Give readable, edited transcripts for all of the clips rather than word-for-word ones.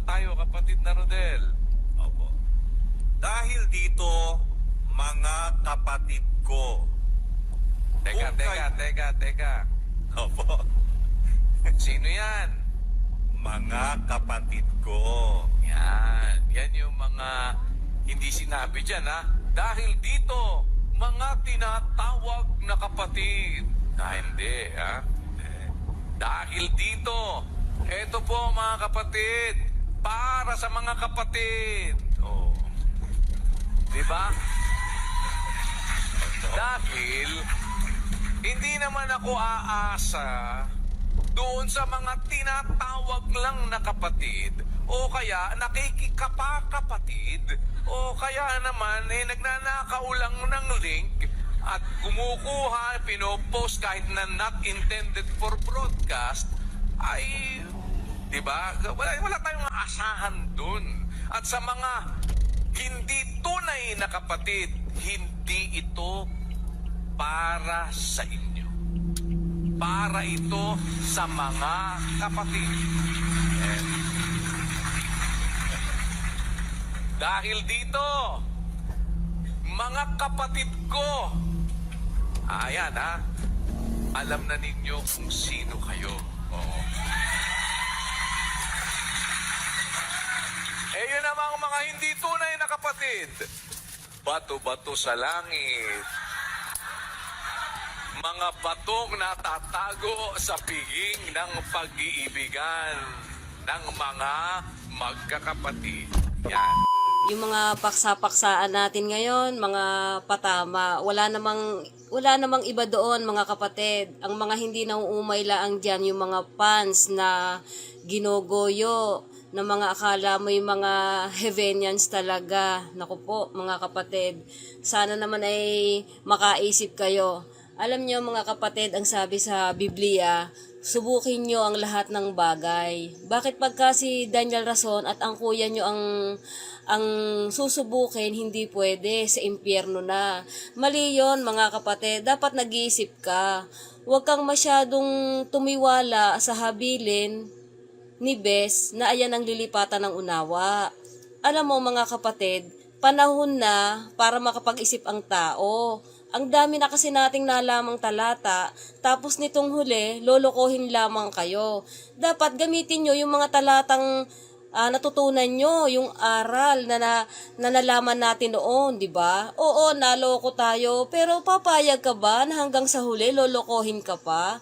tayo, kapatid na Rodel. Opo. Dahil dito, mga kapatid ko. Teka, Kung teka, kay- teka, teka. Opo. Sino yan? Mga kapatid ko. Yan yung mga hindi sinabi dyan, ha? Dahil dito, mga tinatawag na kapatid. Hindi, ha? Dahil dito, eto po mga kapatid, para sa mga kapatid. Oh. Di ba? Dahil, hindi naman ako aasa doon sa mga tinatawag lang na kapatid o kaya nakikikapakapatid o kaya naman nagnanakaulang ng link at kumukuha, pinopost kahit na not intended for broadcast ay, di ba? Wala tayong asahan doon. At sa mga hindi tunay na kapatid, hindi ito para sa inyo. Para ito sa mga kapatid. And dahil dito, mga kapatid ko, ayan ha, alam na ninyo kung sino kayo. Oo. Yun namang mga hindi tunay na kapatid. Bato-bato sa langit. Mga batong natatago sa piging ng pag-iibigan ng mga magkakapatid. Yan. Yung mga paksa-paksaan natin ngayon, mga patama, wala namang iba doon, mga kapatid. Ang mga hindi nauumay laang dyan, yung mga fans na ginogoyo, na mga akala mo yung mga heavenians talaga. Naku po, mga kapatid, sana naman ay makaisip kayo. Alam niyo mga kapatid, ang sabi sa Biblia, subukin niyo ang lahat ng bagay. Bakit pagka si Daniel Rason at ang kuya niyo ang susubukin, hindi pwede, sa impyerno na. Mali yon mga kapatid, dapat nag-iisip ka. Huwag kang masyadong tumiwala sa habilin ni Bes na ayan ang lilipatan ng unawa. Alam mo mga kapatid, panahon na para makapag-isip ang tao. Ang dami na kasi nating nalamang talata, tapos nitong huli, lolokohin lamang kayo. Dapat gamitin nyo yung mga talatang natutunan nyo, yung aral na nalaman natin noon, di ba? Oo, naloko tayo, pero papayag ka ba na hanggang sa huli, lolokohin ka pa?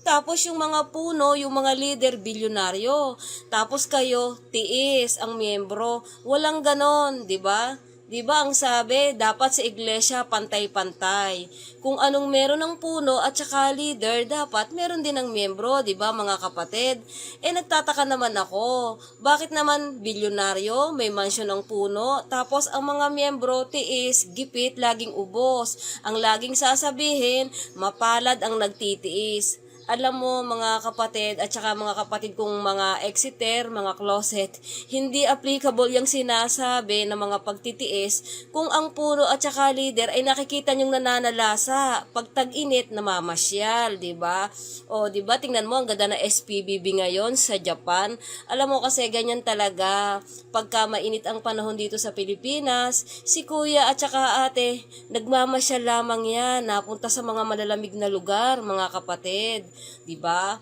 Tapos yung mga puno, yung mga leader, bilyonaryo. Tapos kayo, tiis, ang miyembro. Walang ganon, di ba? Di ba ang sabi, dapat sa iglesia pantay-pantay. Kung anong meron ng puno at saka leader, dapat meron din ng miyembro, di ba mga kapatid? Nagtataka naman ako, bakit naman bilyonaryo, may mansyon ng puno, tapos ang mga miyembro, tiis, gipit, laging ubos. Ang laging sasabihin, mapalad ang nagtitiis. Alam mo mga kapatid at saka mga kapatid kong mga exiter, mga closet, hindi applicable yung sinasabi ng mga pagtitiis kung ang puno at saka leader ay nakikita nyong nananalasa pag tag-init namamasyal, di ba? O di ba tingnan mo ang ganda na SPBB ngayon sa Japan. Alam mo kasi ganyan talaga pagka mainit ang panahon dito sa Pilipinas, si kuya at saka ate nagmamasyal lamang yan, napunta sa mga malalamig na lugar, mga kapatid. 'Di ba?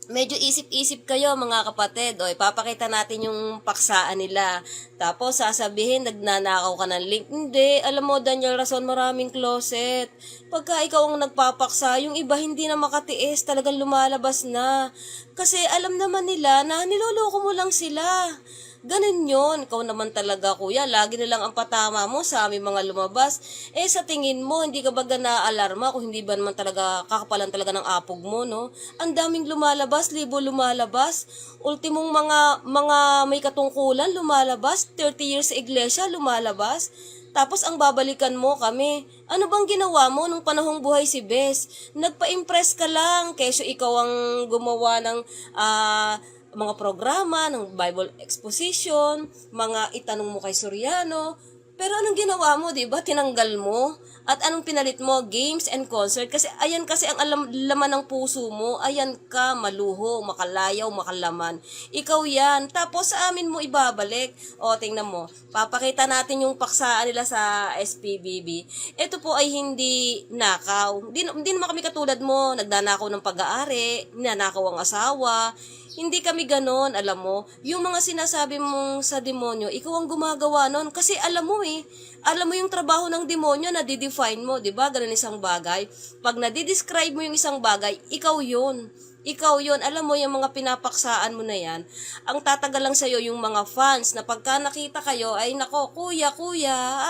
Medyo isip-isip kayo mga kapatid. O ipapakita natin yung paksaan nila. Tapos sasabihin nagnanakaw ka ng link. Hindi, alam mo Daniel Rason, maraming closet. Pagka ikaw ang nagpapaksa, yung iba hindi na makatiis, talagang lumalabas na. Kasi alam naman nila na niloloko mo lang sila. Ganun yun. Ikaw naman talaga, kuya. Lagi na lang ang patama mo sa aming mga lumabas. Sa tingin mo, hindi ka ba na-alarma kung hindi ba naman talaga kakapalan talaga ng apog mo, no? Ang daming lumalabas, libo lumalabas. Ultimong mga may katungkulan lumalabas. 30 years sa iglesia lumalabas. Tapos ang babalikan mo kami. Ano bang ginawa mo nung panahong buhay si Bes? Nagpa-impress ka lang. Kesyo ikaw ang gumawa ng mga programa ng Bible exposition, mga itanong mo kay Soriano. Pero anong ginawa mo, 'di ba? Tinanggal mo. At anong pinalit mo? Games and concert. Kasi ayan kasi ang laman ng puso mo. Ayan ka, maluho, makalayaw, makalaman. Ikaw yan. Tapos sa amin mo ibabalik. O, tingnan mo. Papakita natin yung paksaan nila sa SPBB. Ito po ay hindi nakaw. Hindi naman kami katulad mo. Nagnanakaw ng pag-aari. Nanakaw ang asawa. Hindi kami ganon, alam mo. Yung mga sinasabi mong sa demonyo, ikaw ang gumagawa nun. Kasi alam mo alam mo yung trabaho ng demonyo na di-define mo, di ba? Ganun isang bagay. Pag na-describe mo yung isang bagay, ikaw yun. Ikaw yun. Alam mo, yung mga pinapaksaan mo na yan, ang tatagal lang sa'yo yung mga fans na pagka nakita kayo, ay nako, kuya,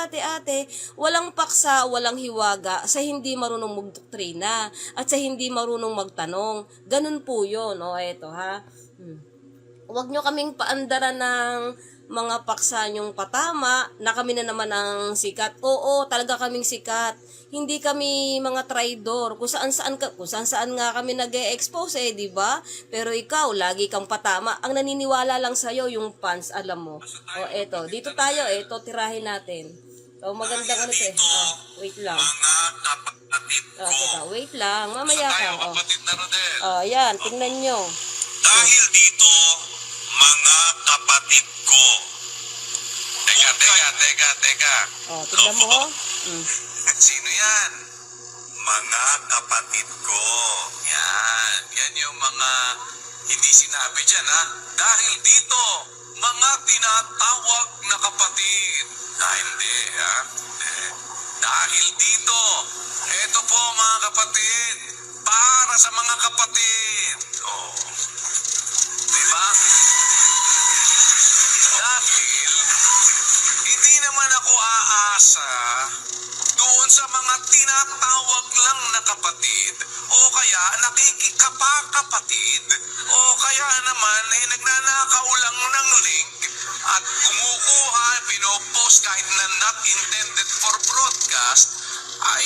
ate, walang paksa, walang hiwaga sa hindi marunong magdoktrina at sa hindi marunong magtanong. Ganun po yun. O, eto ha. Huwag nyo kaming paandaran ng mga paksa nyong patama na kami na naman ang sikat. Oo, talaga kaming sikat. Hindi kami mga traidor. Kung saan nga kami nag-e-expose di ba? Pero ikaw, lagi kang patama. Ang naniniwala lang sa'yo, yung fans, alam mo. O, eto. Dito tayo, eto, tirahin natin. O, magandang ano to wait lang. Mga kapatid ko. Teka, wait lang. Mamaya ka. O, kapatid na Rodel. yan, tingnan nyo. Dahil dito, mga kapatid ko. Teka. O, tingnan mo. Sino yan? Mga kapatid ko. Yan yung mga hindi sinabi dyan, ha? Dahil dito, mga tinatawag na kapatid. Hindi, ha? Dahil dito, eto po mga kapatid, para sa mga kapatid. Oh. Diba? Dahil, hindi naman ako aasa doon sa mga tinatawag lang na kapatid o kaya nakikikapakapatid o kaya naman nagnanakaw lang ng link at kumukuha, pinopost kahit na not intended for broadcast ay,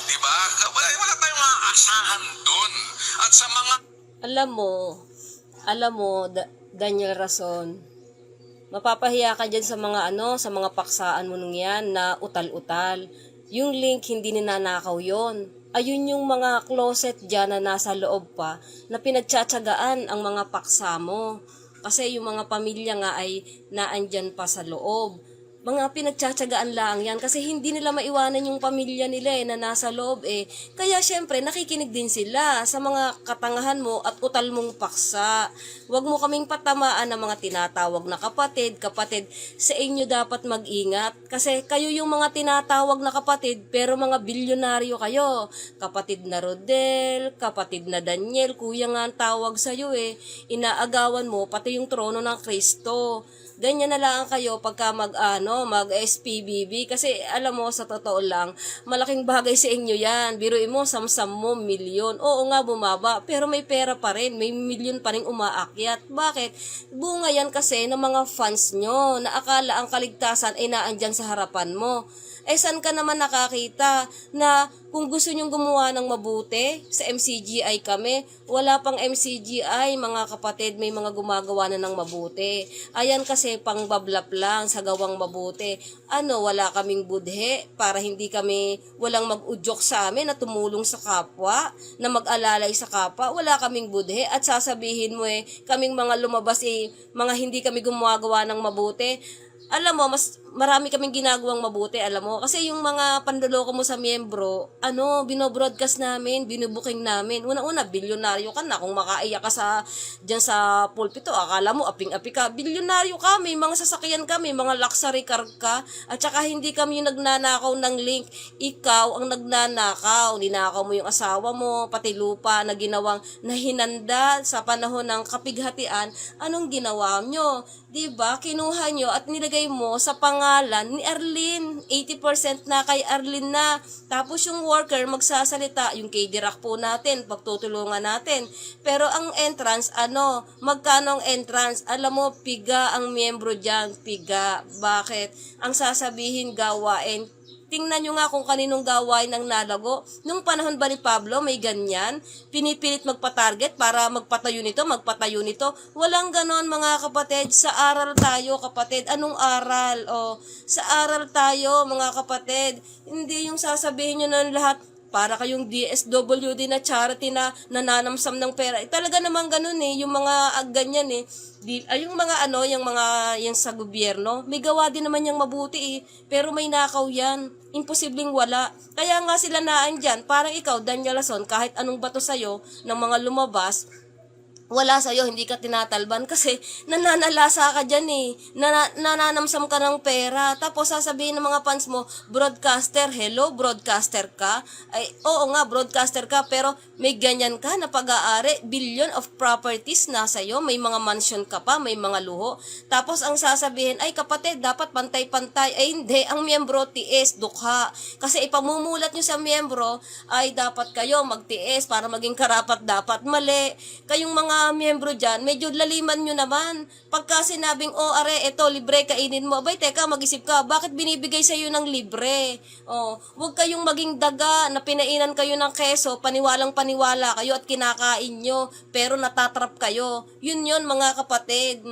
di ba? Wala tayong maaasahan doon. At sa mga Alam mo, Daniel Rason, mapapahiya ka dyan sa mga sa mga paksaan mo nung yan na utal-utal. Yung link, hindi ninanakaw yon. Ayun yung mga closet dyan na nasa loob pa na pinagtsatsagaan ang mga paksa mo. Kasi yung mga pamilya nga ay naandyan pa sa loob. Mga pinagtsatsagaan lang yan kasi hindi nila maiwanan yung pamilya nila na nasa loob Kaya syempre nakikinig din sila sa mga katangahan mo at utal mong paksa. Huwag mo kaming patamaan ng mga tinatawag na kapatid. Kapatid, sa inyo dapat mag-ingat kasi kayo yung mga tinatawag na kapatid pero mga bilyonaryo kayo. Kapatid na Rodel, kapatid na Daniel, kuya nga ang tawag sa'yo Inaagawan mo pati yung trono ng Kristo. Ganyan na lang kayo pagka mag-SPBB kasi alam mo sa totoo lang, malaking bagay sa inyo yan. Biruin mo, samsam mo, milyon. Oo nga, bumaba, pero may pera pa rin, may milyon pa rin umaakyat. Bakit? Bunga yan kasi ng mga fans nyo na akala ang kaligtasan ay naandyan sa harapan mo. Saan ka naman nakakita na kung gusto nyong gumawa ng mabuti, sa MCGI kami, wala pang MCGI, mga kapatid, may mga gumagawa na ng mabuti. Ayan kasi pang bablap lang sa gawang mabuti. Wala kaming budhe para hindi kami, walang mag-udyok sa amin na tumulong sa kapwa, na mag-alalay sa kapwa, wala kaming budhe at sasabihin mo kaming mga lumabas mga hindi kami gumagawa ng mabuti. Alam mo, mas marami kaming ginagawang mabuti, alam mo. Kasi yung mga pandoloko mo sa miyembro, binobroadcast namin, binubuking namin. Una-una, bilyonaryo ka na. Kung makaiyak ka dyan sa pulpito, akala mo, aping-api ka. Bilyonaryo ka, may mga sasakyan ka, may mga luxury car ka. At saka hindi kami yung nagnanakaw ng link. Ikaw ang nagnanakaw. Ninakaw mo yung asawa mo, pati lupa na ginawang nahinanda sa panahon ng kapighatian. Anong ginawa nyo? Diba? Kinuha nyo at nilagay mo sa pangalan ni Arlene. 80% na kay Arlene na. Tapos yung worker magsasalita, yung KD-Rock po natin, pagtutulungan natin. Pero ang entrance, magkano ang entrance? Alam mo, piga ang miyembro dyan, piga. Bakit? Ang sasabihin, gawain, Tingnan nyo nga kung kaninong gawain ang nalago. Nung panahon ba ni Pablo, may ganyan? Pinipilit magpa-target para magpatayo nito, magpatayo nito. Walang ganon mga kapatid. Sa aral tayo kapatid. Anong aral? O, sa aral tayo mga kapatid. Hindi yung sasabihin nyo ng lahat, para kayong DSWD na charity na nananamsam ng pera. Talaga naman ganun yung mga ganyan yung mga yung sa gobyerno, may gawa din naman yung mabuti pero may nakaw yan. Imposibleng wala. Kaya nga sila naandyan, parang ikaw, Daniel Lason, kahit anong bato sa'yo ng mga lumabas, wala sa'yo, hindi ka tinatalban kasi nananalasa ka dyan nananamsam ka ng pera. Tapos sasabihin ng mga fans mo, broadcaster, hello, broadcaster ka? Ay, oo nga, broadcaster ka, pero may ganyan ka na pag-aari, billion of properties na sa'yo, may mga mansion ka pa, may mga luho. Tapos ang sasabihin, ay kapatid, dapat pantay-pantay. Ay hindi, ang miyembro tiis, dukha. Kasi ipamumulat nyo sa miyembro, ay dapat kayo magtiis para maging karapat dapat. Mali. Kayong mga miyembro dyan, medyo laliman nyo naman. Pagka sinabing, are, eto, libre, kainin mo. Abay, teka, mag-isip ka, bakit binibigay sa'yo ng libre? Huwag kayong maging daga na pinainan kayo ng keso, paniwalang-paniwala kayo at kinakain nyo, pero natatrap kayo. Yun mga kapatid.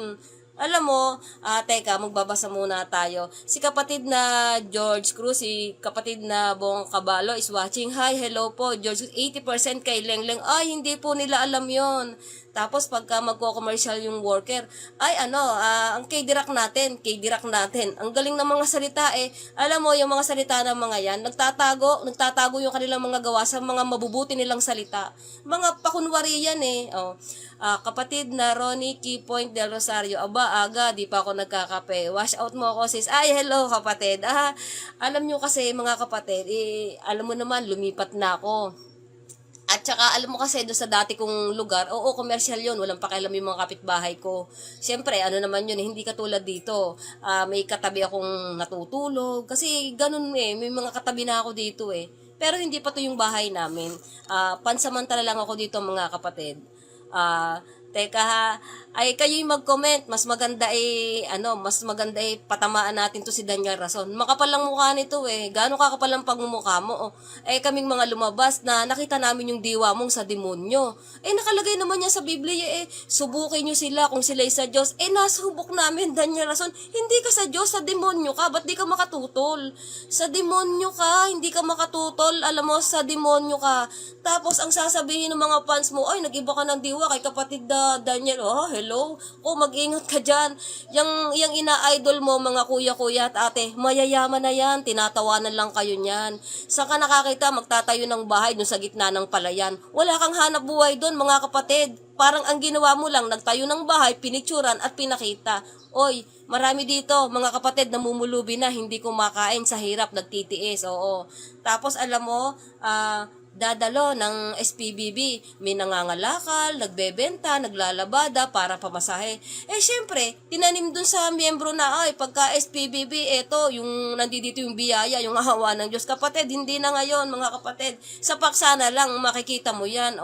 Alam mo, teka, magbabasa muna tayo. Si kapatid na George Cruz, si kapatid na Bong Cabalo is watching. Hi, hello po. George, 80% kay Lengleng. Ay, hindi po nila alam yon. Tapos pagka magko-commercial yung worker, ay ang K-Dirac natin. Ang galing ng mga salita Alam mo, yung mga salita ng mga yan, nagtatago yung kanilang mga gawa sa mga mabubuti nilang salita. Mga pakunwari yan kapatid na Ronnie Key Point del Rosario, aba, aga, di pa ako nagkakape. Wash out mo ako, sis. Ay, hello, kapatid. Alam nyo kasi, mga kapatid, alam mo naman, lumipat na ako. At saka, alam mo kasi, doon sa dati kong lugar, oo, commercial yun, walang pakialam yung mga kapitbahay ko. Siyempre, naman yun, hindi katulad dito. May katabi akong natutulog, kasi ganun may mga katabi na ako dito Pero hindi pa to yung bahay namin. Pansamantala lang ako dito, mga kapatid. Teka ha, ay kayo'y mag-comment, mas maganda patamaan natin to si Daniel Rason. Makapal lang mukha nito gaano kakapal ang pagmumukha mo kaming mga lumabas na nakita namin yung diwa mong sa demonyo. Nakalagay naman niya sa Biblia subukin nyo sila kung sila'y sa Diyos. Nasubok namin, Daniel Rason, hindi ka sa Diyos, sa demonyo ka, ba't di ka makatutol? Sa demonyo ka, hindi ka makatutol, alam mo, sa demonyo ka. Tapos ang sasabihin ng mga fans mo, ay, nag-iba ka ng diwa kay kapatid na Daniel, hello, mag-ingat ka dyan. Yung ina-idol mo, mga kuya-kuya at ate, mayayaman na yan, tinatawanan lang kayo niyan. Saan ka nakakita, magtatayo ng bahay dun sa gitna ng palayan? Wala kang hanap buhay dun, mga kapatid. Parang ang ginawa mo lang, nagtayo ng bahay, pinicturan at pinakita. Oy, marami dito, mga kapatid, namumulubi na, hindi kumakain sa hirap, nagtitiis, oo. Tapos alam mo, dadalo ng SPBB, may nangangalakal, nagbebenta, naglalabada para pamasahe. Syempre, tinanim dun sa miyembro na, pagka SPBB, yung nandito yung biyaya, yung ahawa ng Diyos. Kapatid, hindi na ngayon, mga kapatid. Sa paksa na lang, makikita mo yan.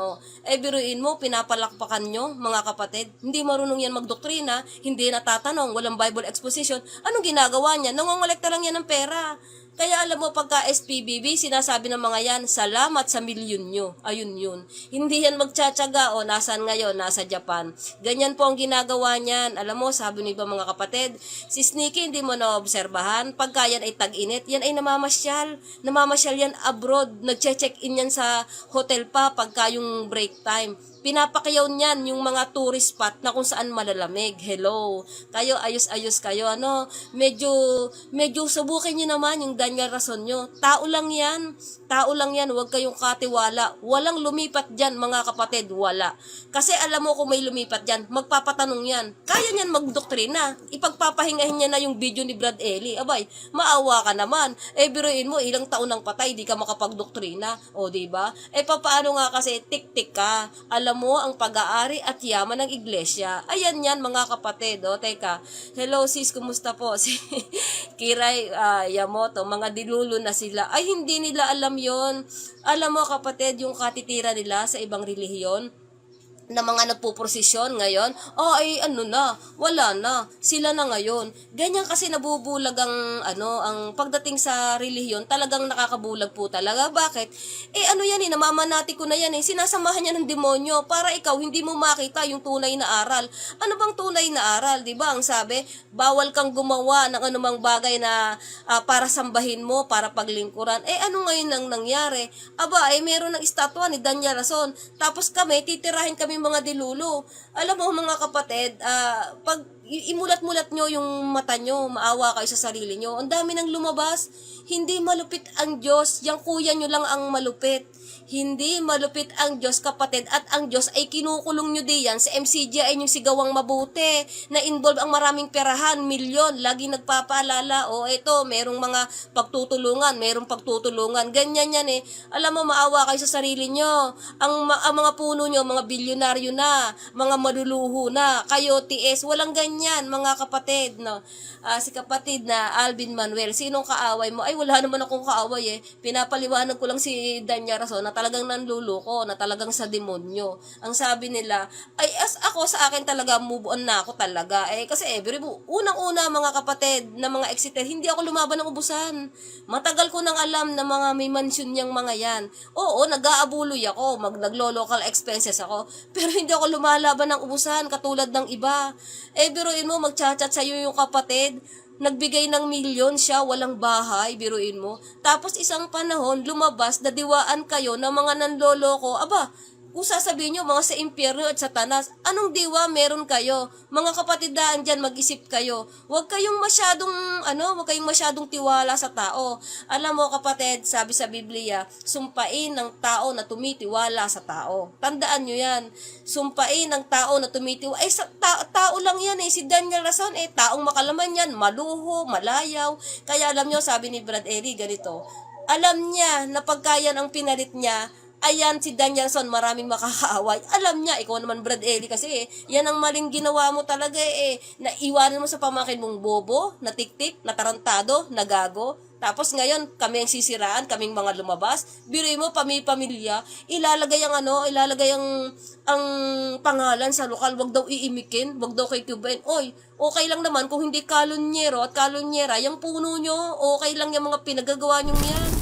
Biruin mo, pinapalakpakan nyo, mga kapatid. Hindi marunong yan magdoktrina, hindi natatanong, walang Bible exposition. Anong ginagawa niya? Nangongolekta lang yan ng pera. Kaya alam mo, pagka SPBB, sinasabi ng mga yan, salamat sa milyon nyo. Ayun yun. Hindi yan magtsatsaga, nasaan ngayon, nasa Japan. Ganyan po ang ginagawa niyan. Alam mo, sabi ni ba mga kapatid, si Sneaky hindi mo naobserbahan. Pagka yan ay tag-init, yan ay namamasyal. Namamasyal yan abroad. Nagche-check-in yan sa hotel pa pagka yung break time. Pinapakiyaw niyan yung mga tourist spot na kung saan malalamig. Hello. Kayo, ayos-ayos kayo. Medyo subukin nyo naman yung Daniel Rason nyo. Tao lang yan. Huwag kayong katiwala. Walang lumipat dyan, mga kapatid. Wala. Kasi alam mo kung may lumipat dyan, magpapatanong yan. Kaya niyan magdoktrina. Ipagpapahingahin niya na yung video ni Brad Eli. Abay, maawa ka naman. Biruin mo, ilang taon nang patay, di ka makapagdoktrina. Diba? Paano nga kasi, tik-tik ka. Alam mo ang pag-aari at yaman ng iglesia. Ayan yan, mga kapatid. Teka. Hello sis, kumusta po? Si Kiray Yamoto, mga dilulo na sila. Ay, hindi nila alam yon. Alam mo kapatid, yung katitira nila sa ibang relihiyon, na mga nagpuprosesyon ngayon, ay ano na, wala na, sila na ngayon. Ganyan kasi nabubulag ang ang pagdating sa relihiyon, talagang nakakabulag po talaga. Bakit? Ano yan namamanati ko na yan sinasamahan niya ng demonyo para ikaw hindi mo makita yung tunay na aral. Ano bang tunay na aral, 'di ba? Ang sabi, bawal kang gumawa ng anumang bagay na para sambahin mo, para paglingkuran. Ano ngayon ang nangyari? Meron ng estatwa ni Daniel Rason. Tapos kami, titirahin kami mga dilulo. Alam mo mga kapatid, pag imulat-mulat nyo yung mata nyo, maawa kayo sa sarili nyo. Ang dami nang lumabas. Hindi malupit ang Diyos. Yang kuya nyo lang ang malupit. Hindi malupit ang Diyos, kapatid, at ang Diyos ay kinukulong nyo diyan sa MCG ay yung sigawang mabuti, na involve ang maraming perahan, milyon, lagi nagpapaalala, ito, merong mga pagtutulungan, ganyan yan Alam mo, maawa kayo sa sarili nyo, ang mga puno nyo, mga bilyonaryo na, mga maluluho na, kayo, TS, walang ganyan, mga kapatid, no? Si kapatid na Alvin Manuel, sinong kaaway mo? Wala naman akong kaaway pinapaliwanag ko lang si Danya Rason na talagang nanluloko, na talagang sa demonyo. Ang sabi nila, ako sa akin talaga, move on na ako talaga. Kasi unang-una mga kapatid, na mga exiter, hindi ako lumaban ng ubusan. Matagal ko nang alam na mga may mansyon niyang mga yan. Oo, nag-aabuloy ako, naglo-local expenses ako, pero hindi ako lumalaban ng ubusan, katulad ng iba. Biruin mo, magchat-chat sa'yo yung kapatid, nagbigay ng milyon siya, walang bahay, biruin mo. Tapos isang panahon, lumabas, diwaan kayo ng mga nanloloko. Kung sasabihin nyo, mga sa impyerno at satanas, anong diwa meron kayo? Mga kapatidaan dyan, mag-isip kayo. Huwag kayong masyadong tiwala sa tao. Alam mo kapatid, sabi sa Biblia, sumpain ng tao na tumitiwala sa tao. Tandaan nyo yan. Sumpain ng tao na tumitiwala. Tao lang yan Si Daniel Rason, taong makalaman yan, maluho, malayaw. Kaya alam nyo, sabi ni Brad Eri, ganito, alam niya na pagkayan ang pinalit niya, ayan, si Danielson, maraming makakaaway. Alam niya, ikaw naman Brad Eli kasi yan ang maling ginawa mo talaga naiwanan mo sa pamangkin mong bobo, na tiktik, na tarantado, na gago. Tapos ngayon, kami ang sisiraan, kaming mga lumabas. Biruin mo, pamilya, ilalagay ang pangalan sa lokal, wag daw iimikin, wag daw kay Cubain. Okay lang naman kung hindi kalunyero at kalunyera, yung puno nyo, okay lang yung mga pinagagawa nyo yan.